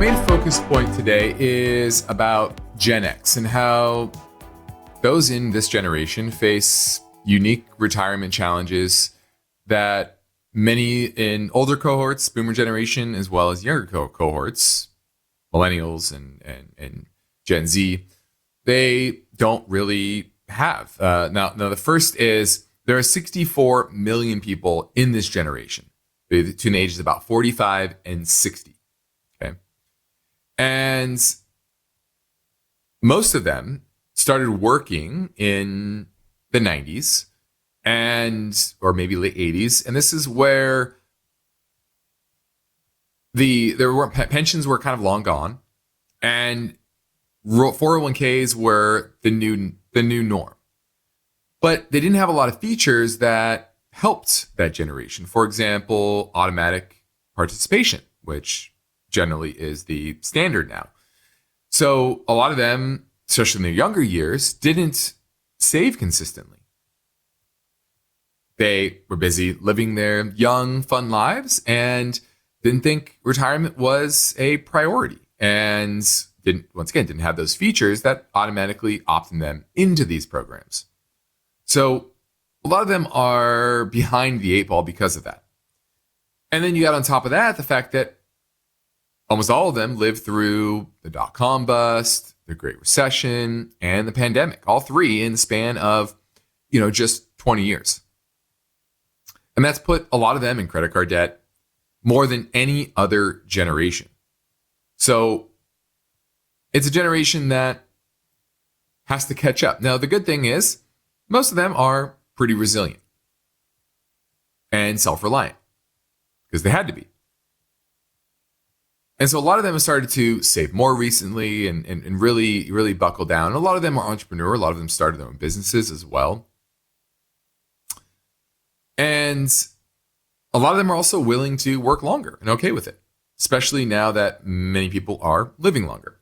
main focus point today is about Gen X and how those in this generation face unique retirement challenges that many in older cohorts, boomer generation, as well as younger cohorts, millennials and Gen Z, they don't really have. Now, the first is there are 64 million people in this generation between ages about 45 and 60. Okay. And most of them started working in the 90s or maybe late 80s. And this is where pensions were kind of long gone, and 401ks were the new norm. But they didn't have a lot of features that helped that generation. For example, automatic participation, which generally is the standard now. So a lot of them, especially in their younger years, didn't save consistently. They were busy living their young, fun lives and didn't think retirement was a priority, and didn't have those features that automatically opted them into these programs. So a lot of them are behind the eight ball because of that. And then you got on top of that the fact that almost all of them lived through the dot-com bust, the Great Recession, and the pandemic, all three in the span of, just 20 years. And that's put a lot of them in credit card debt more than any other generation. So it's a generation that has to catch up. Now, the good thing is most of them are pretty resilient and self-reliant because they had to be. And so a lot of them have started to save more recently and really, really buckle down. A lot of them are entrepreneur. A lot of them started their own businesses as well. And a lot of them are also willing to work longer and okay with it, especially now that many people are living longer.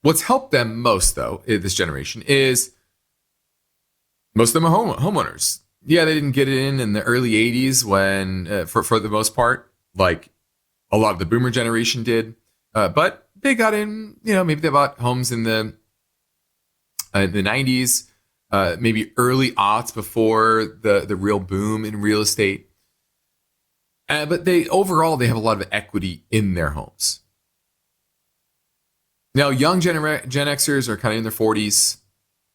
What's helped them most, though, in this generation is most of them are homeowners. Yeah, they didn't get it in the early 80s when, for the most part, like a lot of the boomer generation did. But they got in, maybe they bought homes in the 90s, maybe early aughts before the real boom in real estate. But overall, they have a lot of equity in their homes. Now, young Gen Xers are kind of in their 40s,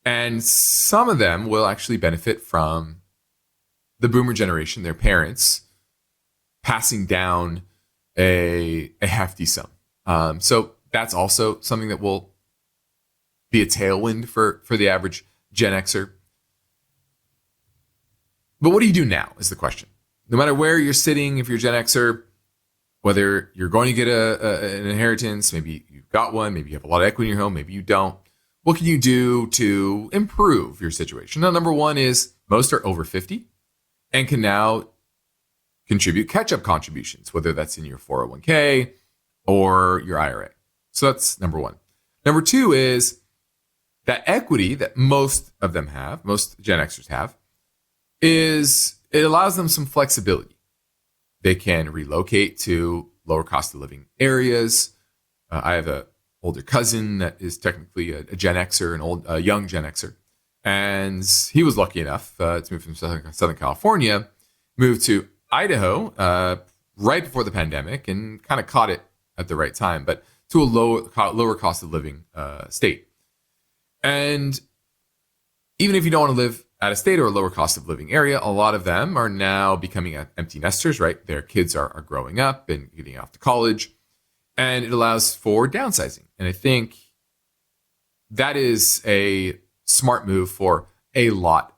and some of them will actually benefit from the boomer generation, their parents, passing down a hefty sum. So that's also something that will be a tailwind for the average Gen Xer. But what do you do now is the question. No matter where you're sitting, if you're a Gen Xer, whether you're going to get an inheritance, maybe you've got one, maybe you have a lot of equity in your home, maybe you don't. What can you do to improve your situation? Now, number one is most are over 50 and can now contribute catch-up contributions, whether that's in your 401k or your IRA. So that's number one. Number two is that equity that most of them have, most Gen Xers have, it allows them some flexibility. They can relocate to lower cost of living areas. I have an older cousin that is technically a Gen Xer, a young Gen Xer. And he was lucky enough to move from Southern California, moved to Idaho right before the pandemic and kind of caught it at the right time, but to a lower cost of living state. And even if you don't want to live out of state or a lower cost of living area, a lot of them are now becoming empty nesters, right? Their kids are growing up and getting off to college, and it allows for downsizing. And I think that is a smart move for a lot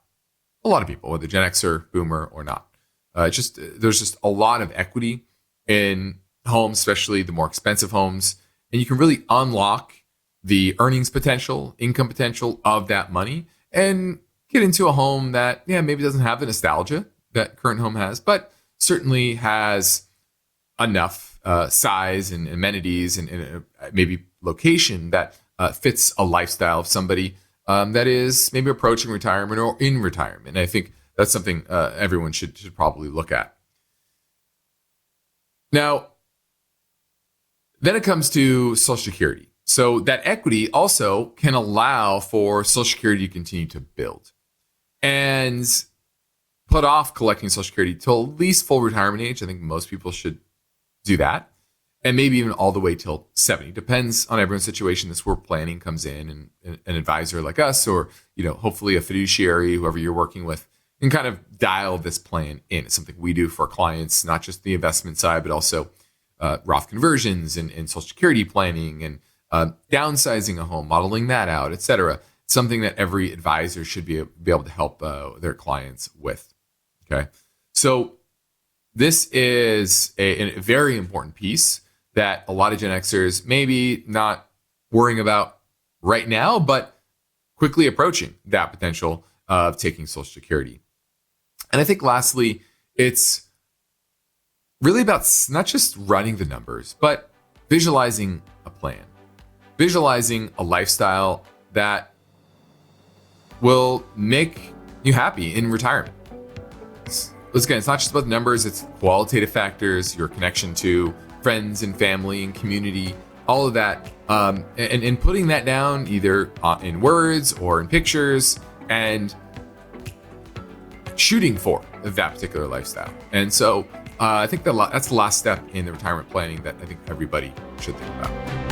of people, whether Gen Xer, boomer, or not. There's just a lot of equity in homes, especially the more expensive homes, and you can really unlock the earnings potential, income potential of that money, and get into a home that, maybe doesn't have the nostalgia that current home has, but certainly has enough size and amenities and maybe location that fits a lifestyle of somebody that is maybe approaching retirement or in retirement. And I think that's something everyone should probably look at. Now, then it comes to Social Security. So that equity also can allow for Social Security to continue to build and put off collecting Social Security till at least full retirement age. I think most people should do that. And maybe even all the way till 70. Depends on everyone's situation. This is where planning comes in, and an advisor like us, or hopefully a fiduciary, whoever you're working with, can kind of dial this plan in. It's something we do for our clients, not just the investment side, but also Roth conversions and Social Security planning and downsizing a home, modeling that out, et cetera. It's something that every advisor should be able to help their clients with. Okay, so this is a very important piece that a lot of Gen Xers maybe not worrying about right now, but quickly approaching that potential of taking Social Security. And I think lastly, it's really about not just running the numbers, but visualizing a plan, visualizing a lifestyle that will make you happy in retirement. Again, it's not just about the numbers, it's qualitative factors, your connection to friends and family and community, all of that, and putting that down either in words or in pictures and shooting for that particular lifestyle. And so I think that's the last step in the retirement planning that I think everybody should think about.